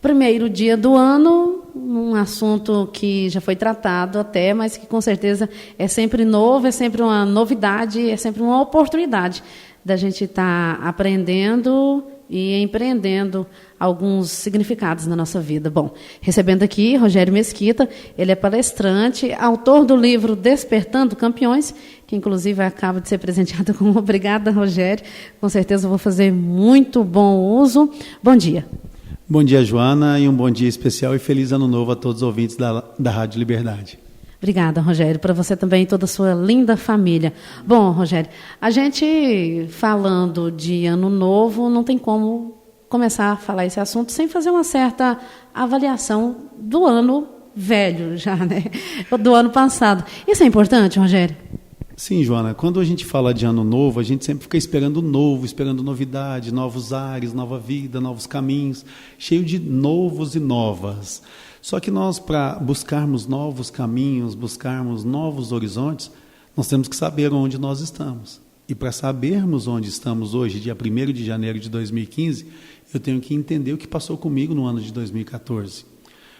Primeiro dia do ano, um assunto que já foi tratado até, mas que com certeza é sempre novo, é sempre uma novidade, é sempre uma oportunidade da gente estar aprendendo e empreendendo alguns significados na nossa vida. Bom, recebendo aqui Rogério Mesquita, ele é palestrante, autor do livro Despertando Campeões, que inclusive acaba de ser presenteado com obrigada, Rogério. Com certeza vou fazer muito bom uso. Bom dia. Bom dia, Joana, e um bom dia especial e feliz ano novo a todos os ouvintes da Rádio Liberdade. Obrigada, Rogério, para você também e toda a sua linda família. Bom, Rogério, a gente falando de ano novo, não tem como começar a falar esse assunto sem fazer uma certa avaliação do ano velho já, né? Do ano passado. Isso é importante, Rogério? Sim, Joana, quando a gente fala de ano novo, a gente sempre fica esperando novo, esperando novidade, novos ares, nova vida, novos caminhos, cheio de novos e novas. Só que nós, para buscarmos novos caminhos, buscarmos novos horizontes, nós temos que saber onde nós estamos. E para sabermos onde estamos hoje, dia 1º de janeiro de 2015, eu tenho que entender o que passou comigo no ano de 2014.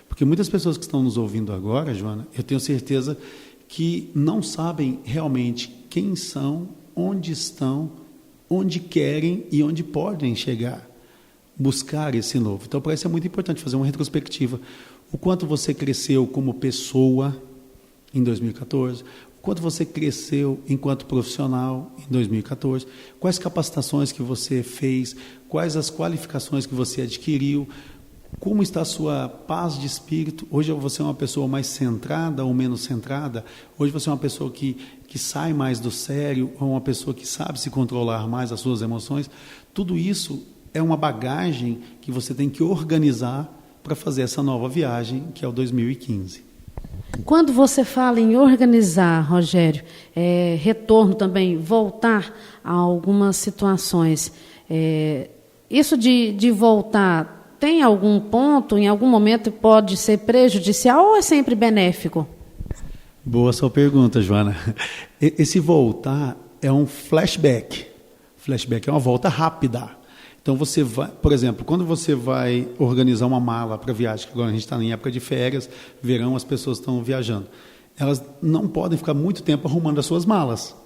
Porque muitas pessoas que estão nos ouvindo agora, Joana, eu tenho certeza que não sabem realmente quem são, onde estão, onde querem e onde podem chegar. Buscar esse novo. Então, para isso é muito importante fazer uma retrospectiva. O quanto você cresceu como pessoa em 2014, o quanto você cresceu enquanto profissional em 2014, quais capacitações que você fez, quais as qualificações que você adquiriu, como está a sua paz de espírito. Hoje você é uma pessoa mais centrada ou menos centrada? Hoje você é uma pessoa que sai mais do sério ou uma pessoa que sabe se controlar mais as suas emoções? Tudo isso é uma bagagem que você tem que organizar para fazer essa nova viagem, que é o 2015. Quando você fala em organizar, Rogério, retorno também, voltar a algumas situações, isso de voltar, tem algum ponto, em algum momento pode ser prejudicial ou é sempre benéfico? Boa sua pergunta, Joana. Esse voltar é um flashback. Flashback é uma volta rápida. Então, você vai, por exemplo, quando você vai organizar uma mala para viagem, que agora a gente está em época de férias, verão, as pessoas estão viajando, elas não podem ficar muito tempo arrumando as suas malas.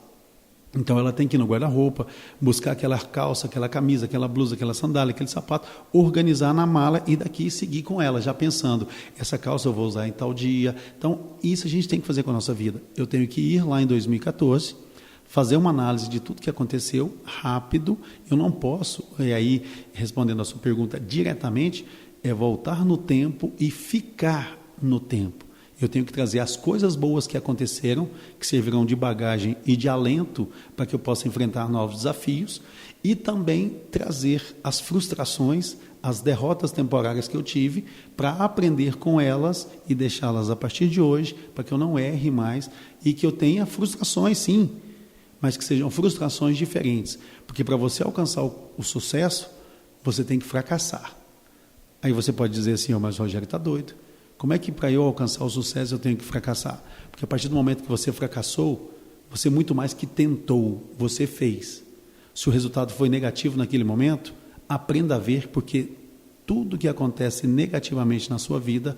Então, ela tem que ir no guarda-roupa, buscar aquela calça, aquela camisa, aquela blusa, aquela sandália, aquele sapato, organizar na mala e daqui seguir com ela, já pensando, essa calça eu vou usar em tal dia. Então, isso a gente tem que fazer com a nossa vida. Eu tenho que ir lá em 2014, fazer uma análise de tudo que aconteceu rápido. Eu não posso, e aí, respondendo a sua pergunta diretamente, voltar no tempo e ficar no tempo. Eu tenho que trazer as coisas boas que aconteceram, que servirão de bagagem e de alento para que eu possa enfrentar novos desafios, e também trazer as frustrações, as derrotas temporárias que eu tive, para aprender com elas e deixá-las a partir de hoje, para que eu não erre mais e que eu tenha frustrações, sim, mas que sejam frustrações diferentes. Porque para você alcançar o sucesso, você tem que fracassar. Aí você pode dizer assim, mas o Rogério está doido. Como é que para eu alcançar o sucesso eu tenho que fracassar? Porque a partir do momento que você fracassou, você muito mais que tentou, você fez. Se o resultado foi negativo naquele momento, aprenda a ver, porque tudo que acontece negativamente na sua vida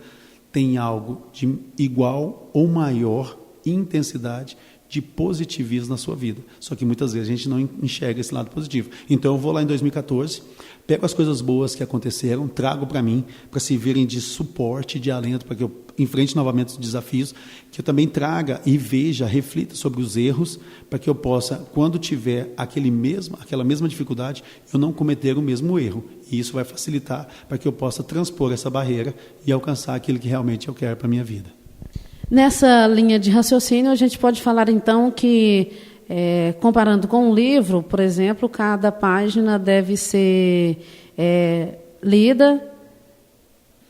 tem algo de igual ou maior intensidade de positivismo na sua vida. Só que muitas vezes a gente não enxerga esse lado positivo. Então eu vou lá em 2014, pego as coisas boas que aconteceram, trago para mim, para servirem de suporte, de alento, para que eu enfrente novamente os desafios, que eu também traga e veja, reflita sobre os erros, para que eu possa, quando tiver aquela mesma dificuldade, eu não cometer o mesmo erro. E isso vai facilitar para que eu possa transpor essa barreira e alcançar aquilo que realmente eu quero para a minha vida. Nessa linha de raciocínio, a gente pode falar, então, que, comparando com um livro, por exemplo, cada página deve ser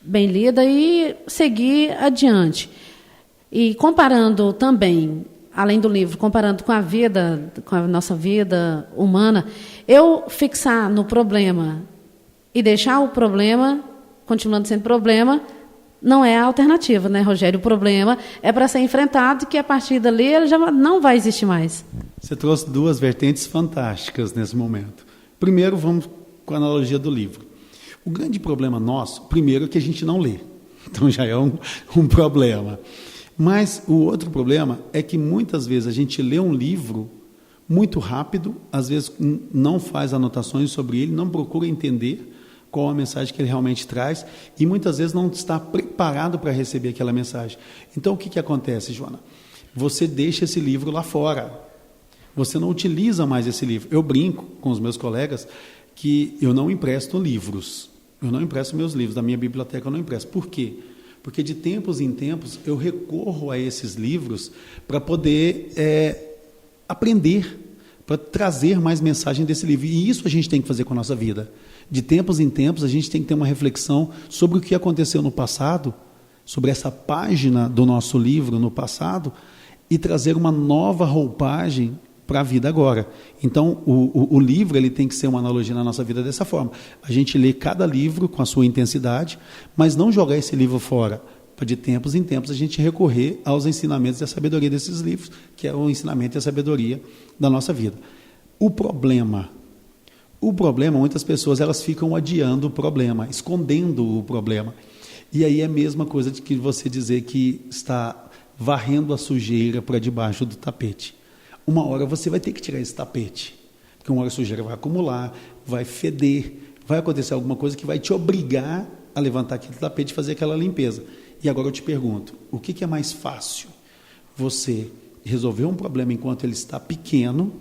bem lida e seguir adiante. E comparando também, além do livro, comparando com a vida, com a nossa vida humana, eu fixar no problema e deixar o problema, continuando sendo problema, não é a alternativa, né, Rogério? O problema é para ser enfrentado, que a partir dali ele já não vai existir mais. Você trouxe duas vertentes fantásticas nesse momento. Primeiro, vamos com a analogia do livro. O grande problema nosso, primeiro, é que a gente não lê. Então já é um problema. Mas o outro problema é que muitas vezes a gente lê um livro muito rápido, às vezes não faz anotações sobre ele, não procura entender qual a mensagem que ele realmente traz e muitas vezes não está preparado para receber aquela mensagem. Então o que acontece, Joana? Você deixa esse livro lá fora. Você não utiliza mais esse livro. Eu brinco com os meus colegas que eu não empresto livros. Eu não empresto meus livros, da minha biblioteca eu não empresto. Por quê? Porque de tempos em tempos eu recorro a esses livros para poder aprender, para trazer mais mensagem desse livro. E isso a gente tem que fazer com a nossa vida. De tempos em tempos a gente tem que ter uma reflexão sobre o que aconteceu no passado, sobre essa página do nosso livro no passado, e trazer uma nova roupagem para a vida agora. Então, o livro ele tem que ser uma analogia na nossa vida dessa forma. A gente lê cada livro com a sua intensidade, mas não jogar esse livro fora, para de tempos em tempos a gente recorrer aos ensinamentos e à sabedoria desses livros, que é o ensinamento e a sabedoria da nossa vida. O problema, muitas pessoas elas ficam adiando o problema, escondendo o problema. E aí é a mesma coisa de que você dizer que está varrendo a sujeira para debaixo do tapete. Uma hora você vai ter que tirar esse tapete, porque uma hora a sujeira vai acumular, vai feder, vai acontecer alguma coisa que vai te obrigar a levantar aquele tapete e fazer aquela limpeza. E agora eu te pergunto, o que é mais fácil? Você resolver um problema enquanto ele está pequeno,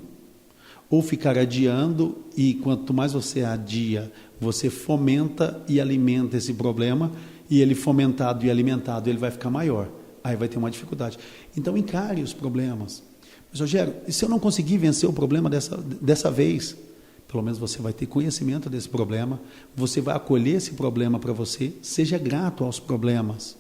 ou ficar adiando, e quanto mais você adia, você fomenta e alimenta esse problema, e ele fomentado e alimentado, ele vai ficar maior. Aí vai ter uma dificuldade. Então encare os problemas. Mas, Rogério, e se eu não conseguir vencer o problema dessa vez? Pelo menos você vai ter conhecimento desse problema, você vai acolher esse problema para você, seja grato aos problemas.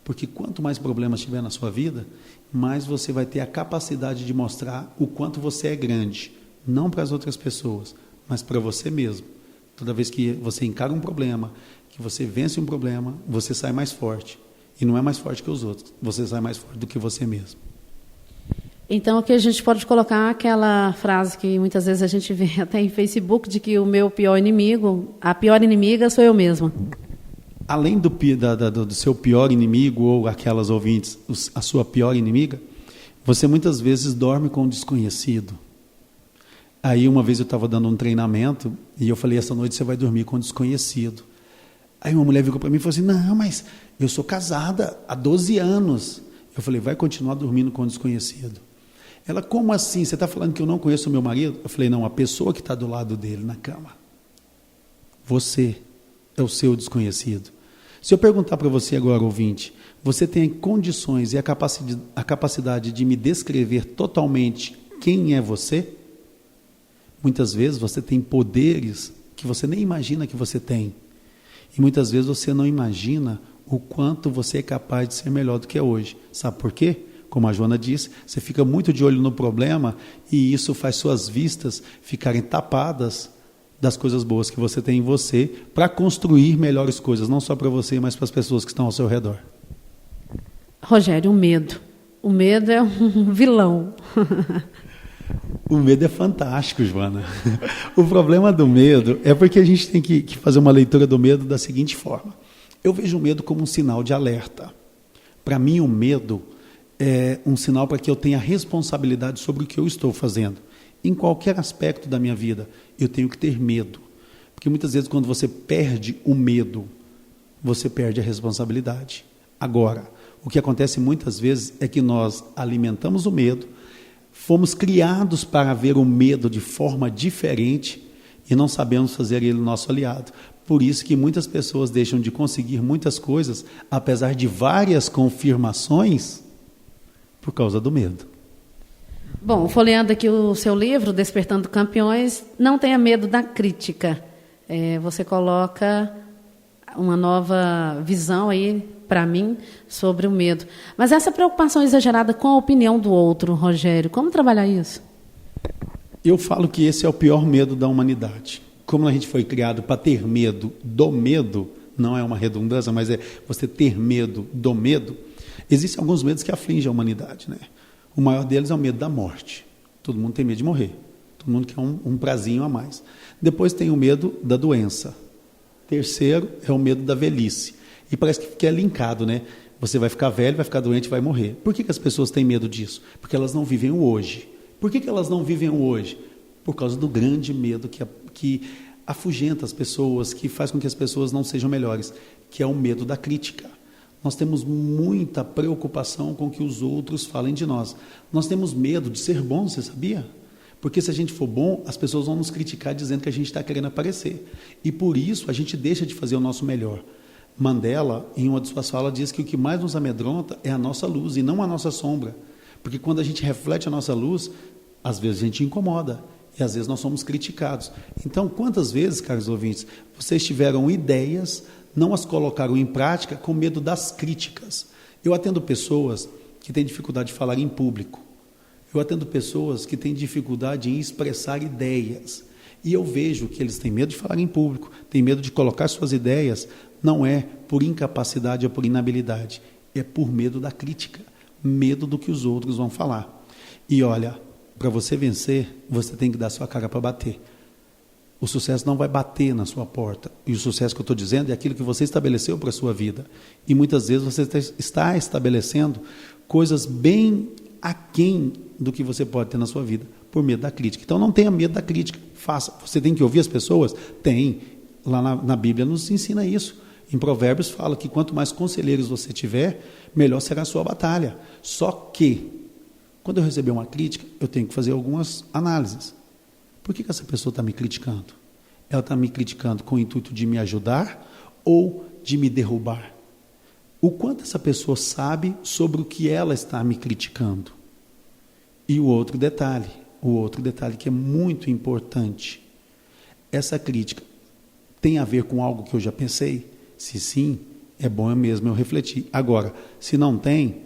Porque quanto mais problemas tiver na sua vida, mais você vai ter a capacidade de mostrar o quanto você é grande. Não para as outras pessoas, mas para você mesmo. Toda vez que você encara um problema, que você vence um problema, você sai mais forte. E não é mais forte que os outros, você sai mais forte do que você mesmo. Então, aqui a gente pode colocar aquela frase que muitas vezes a gente vê até em Facebook, de que o meu pior inimigo, a pior inimiga sou eu mesma. Além do seu pior inimigo, ou aquelas ouvintes, a sua pior inimiga, você muitas vezes dorme com um desconhecido. Aí uma vez eu estava dando um treinamento, e eu falei, essa noite você vai dormir com um desconhecido. Aí uma mulher virou para mim e falou assim, não, mas eu sou casada há 12 anos. Eu falei, vai continuar dormindo com um desconhecido. Ela, como assim? Você está falando que eu não conheço o meu marido? Eu falei, não, a pessoa que está do lado dele na cama. Você é o seu desconhecido. Se eu perguntar para você agora, ouvinte, você tem condições e a capacidade de me descrever totalmente quem é você? Muitas vezes você tem poderes que você nem imagina que você tem. E muitas vezes você não imagina o quanto você é capaz de ser melhor do que é hoje. Sabe por quê? Como a Joana disse, você fica muito de olho no problema e isso faz suas vistas ficarem tapadas das coisas boas que você tem em você para construir melhores coisas, não só para você, mas para as pessoas que estão ao seu redor. Rogério, o medo. O medo é um vilão. O medo é fantástico, Joana. O problema do medo é porque a gente tem que fazer uma leitura do medo da seguinte forma. Eu vejo o medo como um sinal de alerta. Para mim, o medo é um sinal para que eu tenha responsabilidade sobre o que eu estou fazendo. Em qualquer aspecto da minha vida, eu tenho que ter medo. Porque muitas vezes, quando você perde o medo, você perde a responsabilidade. Agora, o que acontece muitas vezes é que nós alimentamos o medo, fomos criados para ver o medo de forma diferente e não sabemos fazer ele nosso aliado. Por isso que muitas pessoas deixam de conseguir muitas coisas, apesar de várias confirmações, por causa do medo. Bom, folheando aqui o seu livro, Despertando Campeões, não tenha medo da crítica. Você coloca uma nova visão aí, para mim, sobre o medo. Mas essa preocupação exagerada com a opinião do outro, Rogério, como trabalhar isso? Eu falo que esse é o pior medo da humanidade. Como a gente foi criado para ter medo do medo, não é uma redundância, mas é você ter medo do medo, existem alguns medos que afligem a humanidade, né? O maior deles é o medo da morte. Todo mundo tem medo de morrer. Todo mundo quer um prazinho a mais. Depois tem o medo da doença. Terceiro é o medo da velhice. E parece que é linkado, né? Você vai ficar velho, vai ficar doente, vai morrer. Por que as pessoas têm medo disso? Porque elas não vivem o hoje. Por que elas não vivem o hoje? Por causa do grande medo que afugenta as pessoas, que faz com que as pessoas não sejam melhores, que é o medo da crítica. Nós temos muita preocupação com que os outros falem de nós. Nós temos medo de ser bom, você sabia? Porque se a gente for bom, as pessoas vão nos criticar dizendo que a gente está querendo aparecer. E por isso a gente deixa de fazer o nosso melhor. Mandela, em uma de suas falas, diz que o que mais nos amedronta é a nossa luz e não a nossa sombra. Porque quando a gente reflete a nossa luz, às vezes a gente incomoda e às vezes nós somos criticados. Então, quantas vezes, caros ouvintes, vocês tiveram ideias, não as colocaram em prática com medo das críticas? Eu atendo pessoas que têm dificuldade de falar em público. Eu atendo pessoas que têm dificuldade em expressar ideias. E eu vejo que eles têm medo de falar em público, têm medo de colocar suas ideias. Não é por incapacidade ou por inabilidade, é por medo da crítica, medo do que os outros vão falar. E olha, para você vencer, você tem que dar sua cara para bater. O sucesso não vai bater na sua porta. E o sucesso que eu estou dizendo é aquilo que você estabeleceu para a sua vida. E muitas vezes você está estabelecendo coisas bem aquém do que você pode ter na sua vida, por medo da crítica. Então não tenha medo da crítica, faça. Você tem que ouvir as pessoas? Tem. Lá na Bíblia nos ensina isso. Em Provérbios fala que quanto mais conselheiros você tiver, melhor será a sua batalha. Só que, quando eu receber uma crítica, eu tenho que fazer algumas análises. Por que essa pessoa está me criticando? Ela está me criticando com o intuito de me ajudar ou de me derrubar? O quanto essa pessoa sabe sobre o que ela está me criticando? E o outro detalhe que é muito importante. Essa crítica tem a ver com algo que eu já pensei? Se sim, é bom mesmo eu refletir. Agora, se não tem,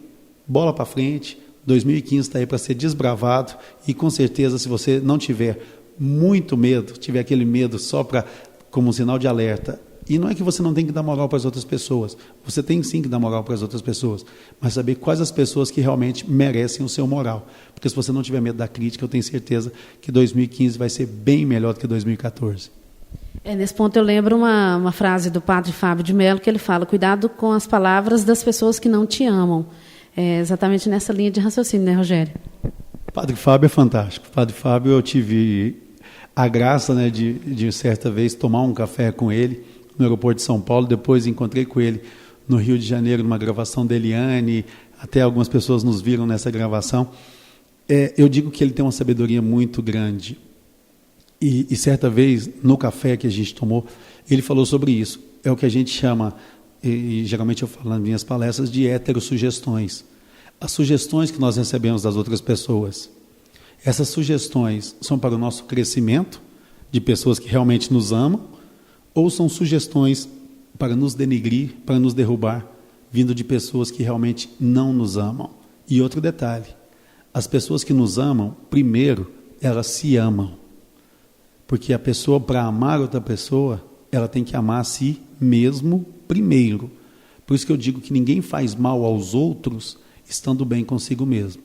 bola para frente, 2015 está aí para ser desbravado e com certeza se você não tiver muito medo, tiver aquele medo só como um sinal de alerta, e não é que você não tem que dar moral para as outras pessoas, você tem sim que dar moral para as outras pessoas, mas saber quais as pessoas que realmente merecem o seu moral, porque se você não tiver medo da crítica, eu tenho certeza que 2015 vai ser bem melhor do que 2014. Nesse ponto eu lembro uma frase do padre Fábio de Mello, que ele fala: cuidado com as palavras das pessoas que não te amam. É exatamente nessa linha de raciocínio, né, Rogério? O padre Fábio é fantástico. O padre Fábio, eu tive a graça, né, de certa vez tomar um café com ele no aeroporto de São Paulo, depois encontrei com ele no Rio de Janeiro, numa gravação da Eliane, até algumas pessoas nos viram nessa gravação. Eu digo que ele tem uma sabedoria muito grande. E certa vez, no café que a gente tomou, ele falou sobre isso. É o que a gente chama, e geralmente eu falo nas minhas palestras, de heterossugestões. As sugestões que nós recebemos das outras pessoas. Essas sugestões são para o nosso crescimento, de pessoas que realmente nos amam, ou são sugestões para nos denigrir, para nos derrubar, vindo de pessoas que realmente não nos amam. E outro detalhe, as pessoas que nos amam, primeiro, elas se amam. Porque a pessoa, para amar outra pessoa, ela tem que amar a si mesmo primeiro. Por isso que eu digo que ninguém faz mal aos outros estando bem consigo mesmo.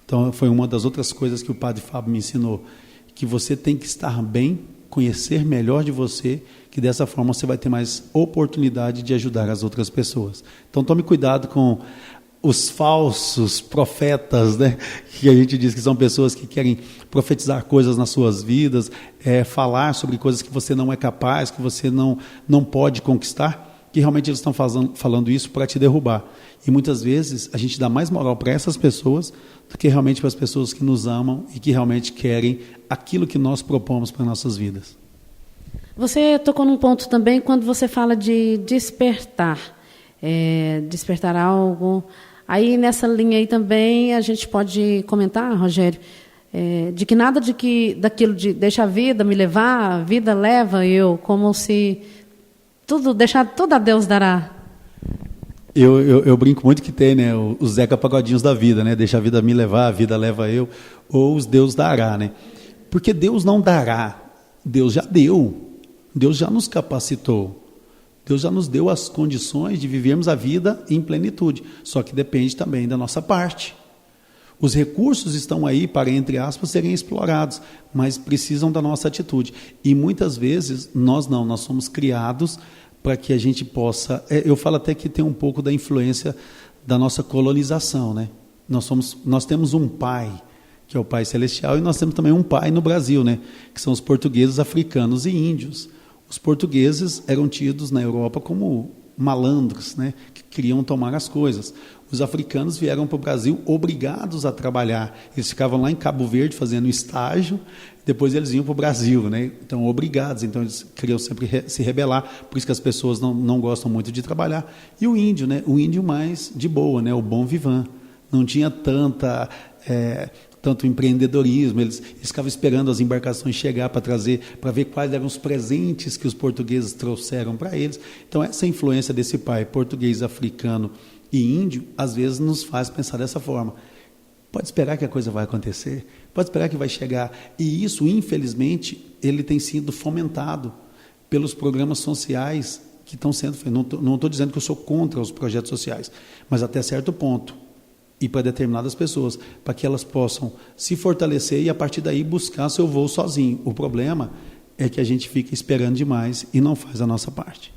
Então, foi uma das outras coisas que o padre Fábio me ensinou, que você tem que estar bem, conhecer melhor de você, que dessa forma você vai ter mais oportunidade de ajudar as outras pessoas. Então, tome cuidado com os falsos profetas, né? Que a gente diz que são pessoas que querem profetizar coisas nas suas vidas, falar sobre coisas que você não é capaz, que você não pode conquistar, que realmente eles estão falando isso para te derrubar. E muitas vezes a gente dá mais moral para essas pessoas do que realmente para as pessoas que nos amam e que realmente querem aquilo que nós propomos para nossas vidas. Você tocou num ponto também quando você fala de despertar, despertar algo. Aí nessa linha aí também a gente pode comentar, Rogério, de que nada daquilo de deixa a vida me levar, a vida leva eu, como se deixar tudo a Deus dará. Eu brinco muito que tem, né, os Zeca Pagodinhos da vida, né, deixa a vida me levar, a vida leva eu, ou os Deus dará, né? Porque Deus não dará, Deus já deu, Deus já nos capacitou. Deus já nos deu as condições de vivermos a vida em plenitude, só que depende também da nossa parte. Os recursos estão aí para, entre aspas, serem explorados, mas precisam da nossa atitude. E muitas vezes nós somos criados para que a gente possa... eu falo até que tem um pouco da influência da nossa colonização, né? Nós temos um pai, que é o Pai Celestial, e nós temos também um pai no Brasil, né? Que são os portugueses, africanos e índios. Os portugueses eram tidos na Europa como malandros, né? Que queriam tomar as coisas. Os africanos vieram para o Brasil obrigados a trabalhar. Eles ficavam lá em Cabo Verde fazendo estágio, depois eles iam para o Brasil, né? Então, obrigados. Então, eles queriam sempre se rebelar, por isso que as pessoas não gostam muito de trabalhar. E o índio, né? O índio mais de boa, né? O bom vivant. Não tinha tanto empreendedorismo, eles ficavam esperando as embarcações chegar para ver quais eram os presentes que os portugueses trouxeram para eles. Então, essa influência desse pai português, africano e índio, às vezes nos faz pensar dessa forma. Pode esperar que a coisa vai acontecer, pode esperar que vai chegar. E isso, infelizmente, ele tem sido fomentado pelos programas sociais que estão sendo feitos. Não estou dizendo que eu sou contra os projetos sociais, mas até certo ponto. E para determinadas pessoas, para que elas possam se fortalecer e a partir daí buscar seu voo sozinho. O problema é que a gente fica esperando demais e não faz a nossa parte.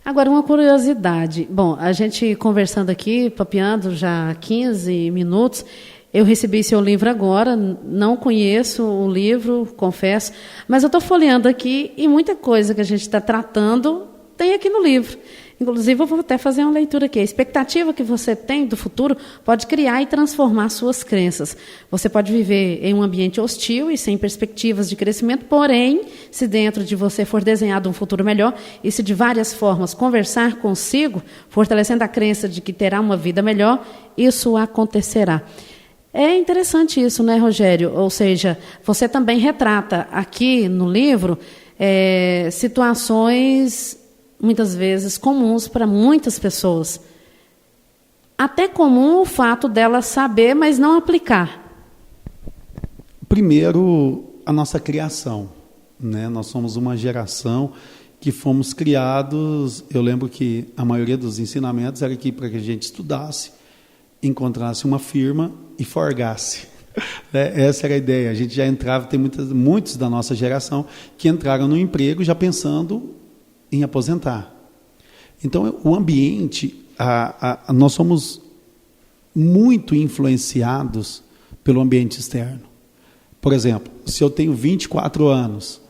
Agora, uma curiosidade. Bom, a gente conversando aqui, papeando já há 15 minutos, eu recebi seu livro agora, não conheço o livro, confesso, mas eu estou folheando aqui e muita coisa que a gente está tratando tem aqui no livro. Inclusive, eu vou até fazer uma leitura aqui. A expectativa que você tem do futuro pode criar e transformar suas crenças. Você pode viver em um ambiente hostil e sem perspectivas de crescimento, porém, se dentro de você for desenhado um futuro melhor e se de várias formas conversar consigo, fortalecendo a crença de que terá uma vida melhor, isso acontecerá. É interessante isso, né, Rogério? Ou seja, você também retrata aqui no livro situações muitas vezes comuns para muitas pessoas. Até comum o fato dela saber, mas não aplicar. Primeiro, a nossa criação, né? Nós somos uma geração que fomos criados, eu lembro que a maioria dos ensinamentos era que para que a gente estudasse, encontrasse uma firma e forgasse. Essa era a ideia. A gente já entrava, tem muitos da nossa geração que entraram no emprego já pensando em aposentar. Então, o ambiente, nós somos muito influenciados pelo ambiente externo. Por exemplo, se eu tenho 24 anos,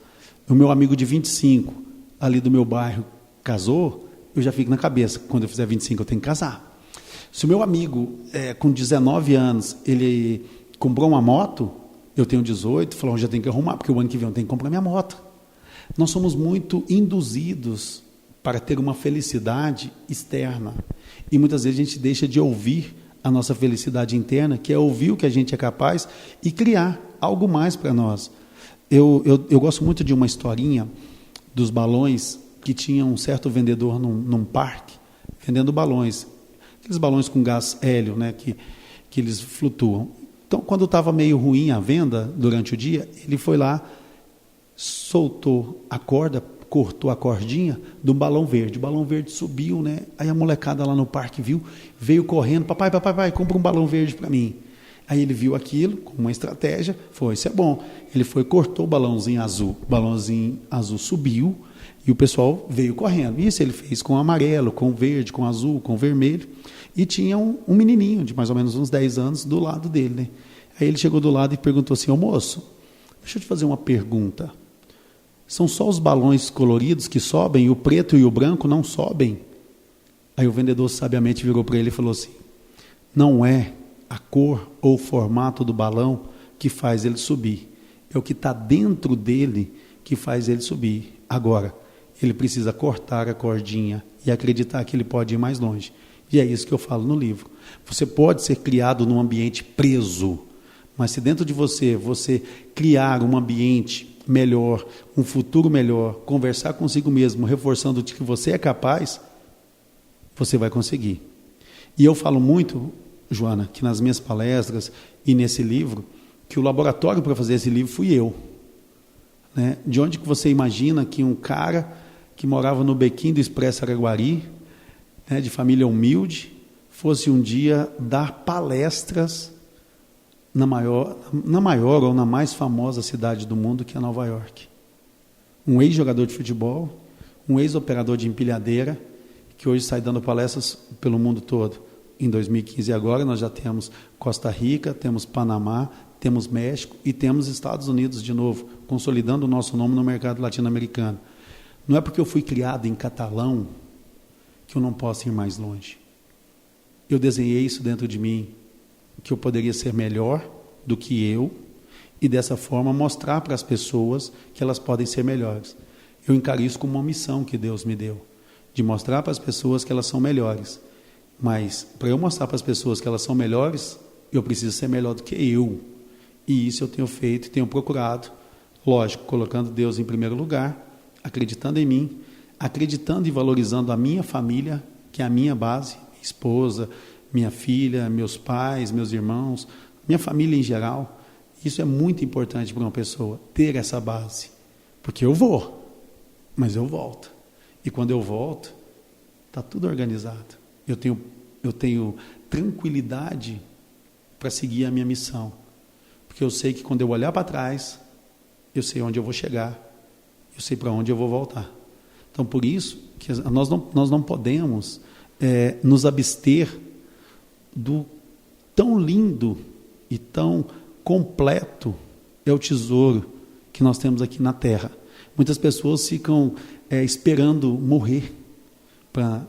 o meu amigo de 25, ali do meu bairro, casou, eu já fico na cabeça, quando eu fizer 25 eu tenho que casar. Se o meu amigo, com 19 anos, ele comprou uma moto, eu tenho 18, falou, já tenho que arrumar, porque o ano que vem eu tenho que comprar minha moto. Nós somos muito induzidos para ter uma felicidade externa. E muitas vezes a gente deixa de ouvir a nossa felicidade interna, que é ouvir o que a gente é capaz e criar algo mais para nós. Eu gosto muito de uma historinha dos balões, que tinha um certo vendedor num parque, vendendo balões. Aqueles balões com gás hélio, né, que eles flutuam. Então, quando estava meio ruim a venda durante o dia, ele foi lá, soltou a corda, cortou a cordinha de um balão verde. O balão verde subiu, né? Aí a molecada lá no parque viu, veio correndo, papai, compra um balão verde para mim. Aí ele viu aquilo, com uma estratégia, foi, isso é bom. Ele foi, cortou o balãozinho azul subiu, e o pessoal veio correndo. Isso ele fez com amarelo, com verde, com azul, com vermelho. E tinha um menininho de mais ou menos uns 10 anos do lado dele, né? Aí ele chegou do lado e perguntou assim, ô moço, deixa eu te fazer uma pergunta. São só os balões coloridos que sobem, e o preto e o branco não sobem? Aí o vendedor sabiamente virou para ele e falou assim, não é a cor ou o formato do balão que faz ele subir, é o que está dentro dele que faz ele subir. Agora, ele precisa cortar a cordinha e acreditar que ele pode ir mais longe. E é isso que eu falo no livro. Você pode ser criado num ambiente preso, mas se dentro de você criar um ambiente melhor, um futuro melhor, conversar consigo mesmo, reforçando de que você é capaz, você vai conseguir. E eu falo muito, Joana, que nas minhas palestras e nesse livro, que o laboratório para fazer esse livro fui eu. Né? De onde que você imagina que um cara que morava no bequim do Expresso Araguari, né, de família humilde, fosse um dia dar palestras na maior ou na mais famosa cidade do mundo, que é Nova York. Um ex-jogador de futebol, um ex-operador de empilhadeira, que hoje sai dando palestras pelo mundo todo. Em 2015 agora nós já temos Costa Rica, temos Panamá, temos México e temos Estados Unidos de novo, consolidando o nosso nome no mercado latino-americano. Não é porque eu fui criado em catalão que eu não posso ir mais longe. Eu desenhei isso dentro de mim, que eu poderia ser melhor do que eu e dessa forma mostrar para as pessoas que elas podem ser melhores. Eu encaro isso como uma missão que Deus me deu, de mostrar para as pessoas que elas são melhores. Mas para eu mostrar para as pessoas que elas são melhores, eu preciso ser melhor do que eu. E isso eu tenho feito e tenho procurado, lógico, colocando Deus em primeiro lugar, acreditando em mim, acreditando e valorizando a minha família, que é a minha base, minha esposa, minha filha, meus pais, meus irmãos, minha família em geral. Isso é muito importante para uma pessoa, ter essa base. Porque eu vou, mas eu volto. E quando eu volto, está tudo organizado. Eu tenho tranquilidade para seguir a minha missão. Porque eu sei que quando eu olhar para trás, eu sei onde eu vou chegar, eu sei para onde eu vou voltar. Então, por isso, que nós não podemos nos abster do tão lindo e tão completo é o tesouro que nós temos aqui na Terra. Muitas pessoas ficam esperando morrer para,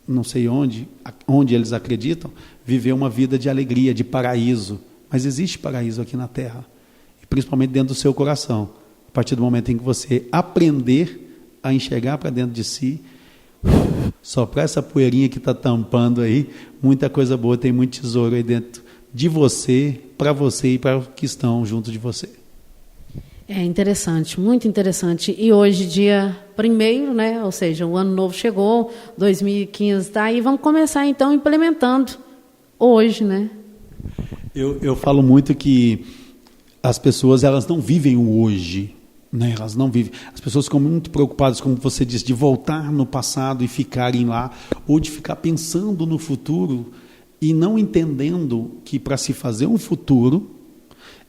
não sei onde eles acreditam, viver uma vida de alegria, de paraíso. Mas existe paraíso aqui na Terra, e principalmente dentro do seu coração. A partir do momento em que você aprender a enxergar para dentro de si, soprar essa poeirinha que está tampando aí, muita coisa boa, tem muito tesouro aí dentro de você e para os que estão junto de você. É interessante, muito interessante. E hoje, dia 1º, né? Ou seja, o ano novo chegou, 2015 está aí, vamos começar então implementando hoje, né? Eu falo muito que as pessoas, elas não vivem o hoje, né? Elas não vivem. As pessoas ficam muito preocupadas, como você disse, de voltar no passado e ficarem lá, ou de ficar pensando no futuro e não entendendo que para se fazer um futuro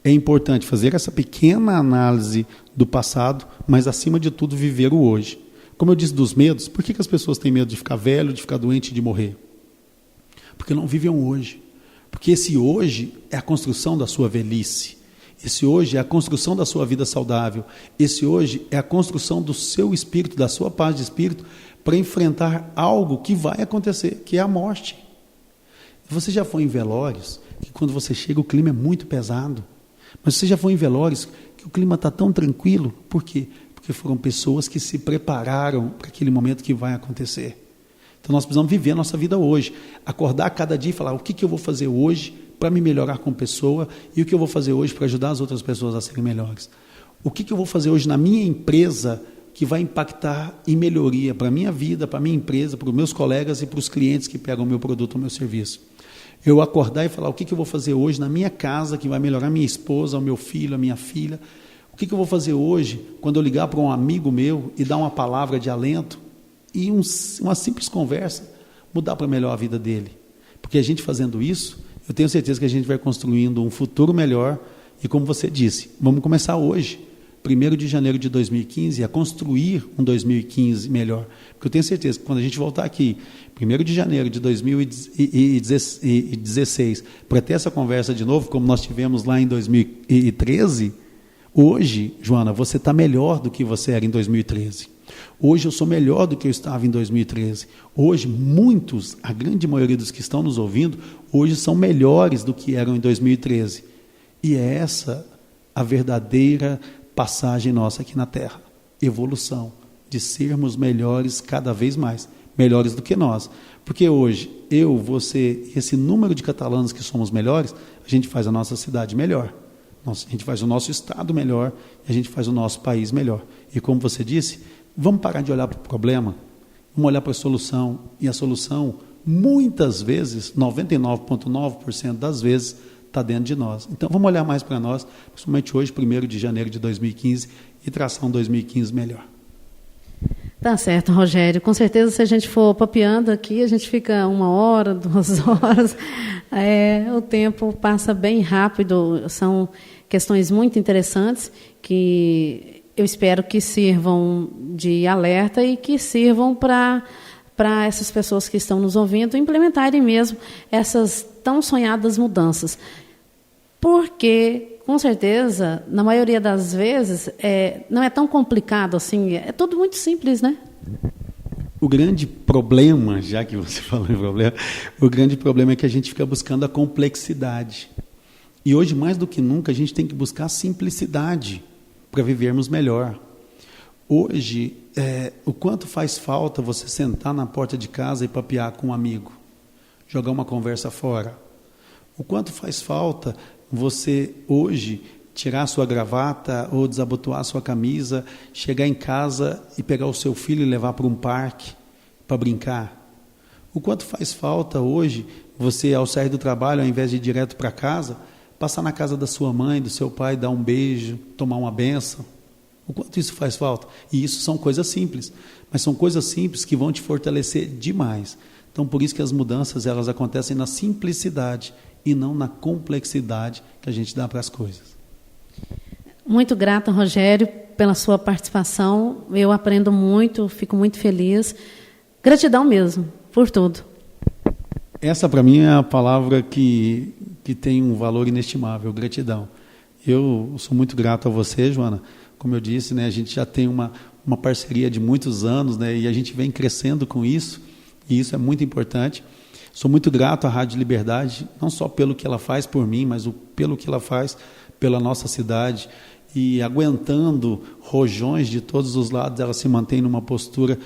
é importante fazer essa pequena análise do passado, mas acima de tudo viver o hoje. Como eu disse dos medos, por que as pessoas têm medo de ficar velho, de ficar doente, de morrer? Porque não vivem o hoje. Porque esse hoje é a construção da sua velhice. Esse hoje é a construção da sua vida saudável. Esse hoje é a construção do seu espírito, da sua paz de espírito, para enfrentar algo que vai acontecer, que é a morte. Você já foi em velórios, que quando você chega o clima é muito pesado. Mas você já foi em velórios, que o clima está tão tranquilo. Por quê? Porque foram pessoas que se prepararam para aquele momento que vai acontecer. Então nós precisamos viver a nossa vida hoje, acordar cada dia e falar o que eu vou fazer hoje para me melhorar como pessoa e o que eu vou fazer hoje para ajudar as outras pessoas a serem melhores. O que eu vou fazer hoje na minha empresa que vai impactar em melhoria para a minha vida, para a minha empresa, para os meus colegas e para os clientes que pegam o meu produto ou o meu serviço. Eu acordar e falar o que eu vou fazer hoje na minha casa que vai melhorar a minha esposa, o meu filho, a minha filha. O que eu vou fazer hoje quando eu ligar para um amigo meu e dar uma palavra de alento e uma simples conversa mudar para melhor a vida dele. Porque a gente fazendo isso, eu tenho certeza que a gente vai construindo um futuro melhor e, como você disse, vamos começar hoje, 1º de janeiro de 2015, a construir um 2015 melhor. Porque eu tenho certeza que quando a gente voltar aqui, 1º de janeiro de 2016, para ter essa conversa de novo, como nós tivemos lá em 2013, hoje, Joana, você está melhor do que você era em 2013. Hoje eu sou melhor do que eu estava em 2013. Hoje, muitos, a grande maioria dos que estão nos ouvindo, hoje são melhores do que eram em 2013. E é essa a verdadeira passagem nossa aqui na Terra. Evolução, de sermos melhores cada vez mais, melhores do que nós. Porque hoje, eu, você, esse número de catalanos que somos melhores, a gente faz a nossa cidade melhor. A gente faz o nosso estado melhor, a gente faz o nosso país melhor. E como você disse, vamos parar de olhar para o problema, vamos olhar para a solução. E a solução, muitas vezes, 99,9% das vezes, está dentro de nós. Então, vamos olhar mais para nós, principalmente hoje, 1º de janeiro de 2015, e traçar um 2015 melhor. Tá certo, Rogério. Com certeza, se a gente for papeando aqui, a gente fica 1 hora, 2 horas. O tempo passa bem rápido. São questões muito interessantes que eu espero que sirvam de alerta e que sirvam para essas pessoas que estão nos ouvindo implementarem mesmo essas tão sonhadas mudanças. Porque, com certeza, na maioria das vezes, não é tão complicado assim, é tudo muito simples, né? O grande problema, já que você falou em problema, o grande problema é que a gente fica buscando a complexidade. E hoje, mais do que nunca, a gente tem que buscar a simplicidade para vivermos melhor. Hoje, o quanto faz falta você sentar na porta de casa e papear com um amigo, jogar uma conversa fora. O quanto faz falta você, hoje, tirar sua gravata ou desabotoar sua camisa, chegar em casa e pegar o seu filho e levar para um parque para brincar. O quanto faz falta hoje você, ao sair do trabalho, ao invés de ir direto para casa, passar na casa da sua mãe, do seu pai, dar um beijo, tomar uma bênção. O quanto isso faz falta? E isso são coisas simples, mas são coisas simples que vão te fortalecer demais. Então, por isso que as mudanças elas acontecem na simplicidade e não na complexidade que a gente dá para as coisas. Muito grata, Rogério, pela sua participação. Eu aprendo muito, fico muito feliz. Gratidão mesmo, por tudo. Essa, para mim, é a palavra que tem um valor inestimável, gratidão. Eu sou muito grato a você, Joana. Como eu disse, né, a gente já tem uma parceria de muitos anos, né, e a gente vem crescendo com isso, e isso é muito importante. Sou muito grato à Rádio Liberdade, não só pelo que ela faz por mim, mas pelo que ela faz pela nossa cidade. E aguentando rojões de todos os lados, ela se mantém numa postura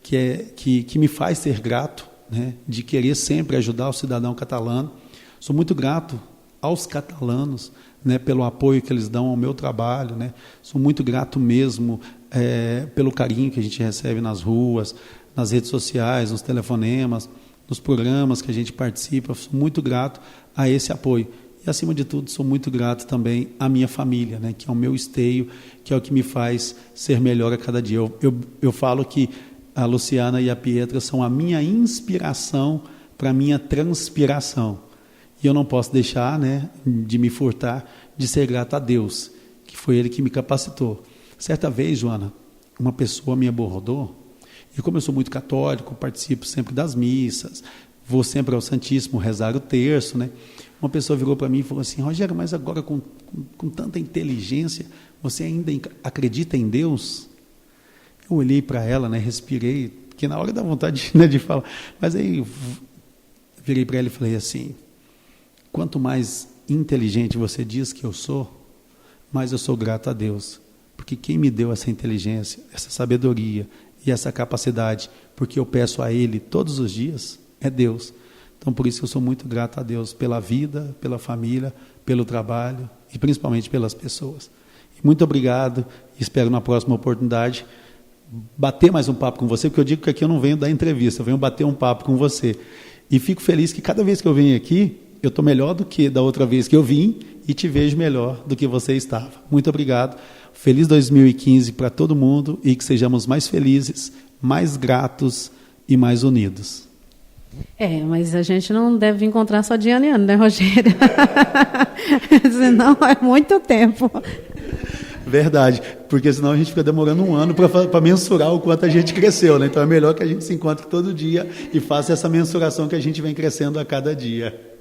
que me faz ser grato, né, de querer sempre ajudar o cidadão catalano. Sou muito grato aos catalanos, né, pelo apoio que eles dão ao meu trabalho, né. Sou muito grato mesmo pelo carinho que a gente recebe nas ruas, nas redes sociais, nos telefonemas, nos programas que a gente participa. Sou muito grato a esse apoio. E, acima de tudo, sou muito grato também à minha família, né, que é o meu esteio, que é o que me faz ser melhor a cada dia. Eu falo que a Luciana e a Pietra são a minha inspiração para a minha transpiração. E eu não posso deixar, né, de me furtar de ser grato a Deus, que foi Ele que me capacitou. Certa vez, Joana, uma pessoa me abordou, e como eu sou muito católico, participo sempre das missas, vou sempre ao Santíssimo rezar o terço, né? Uma pessoa virou para mim e falou assim: Rogério, mas agora com tanta inteligência, você ainda acredita em Deus? Eu olhei para ela, né, respirei, que na hora dá vontade, né, de falar, mas aí virei para ela e falei assim: quanto mais inteligente você diz que eu sou, mais eu sou grato a Deus, porque quem me deu essa inteligência, essa sabedoria e essa capacidade, porque eu peço a Ele todos os dias, é Deus. Então, por isso eu sou muito grato a Deus pela vida, pela família, pelo trabalho e principalmente pelas pessoas. E muito obrigado, espero na próxima oportunidade bater mais um papo com você, porque eu digo que aqui eu não venho dar entrevista, eu venho bater um papo com você. E fico feliz que cada vez que eu venho aqui, eu estou melhor do que da outra vez que eu vim e te vejo melhor do que você estava. Muito obrigado. Feliz 2015 para todo mundo e que sejamos mais felizes, mais gratos e mais unidos. Mas a gente não deve encontrar só de ano em ano, né, Rogério? Senão é muito tempo. Verdade, porque senão a gente fica demorando um ano para mensurar o quanto a gente cresceu, né? Então é melhor que a gente se encontre todo dia e faça essa mensuração que a gente vem crescendo a cada dia.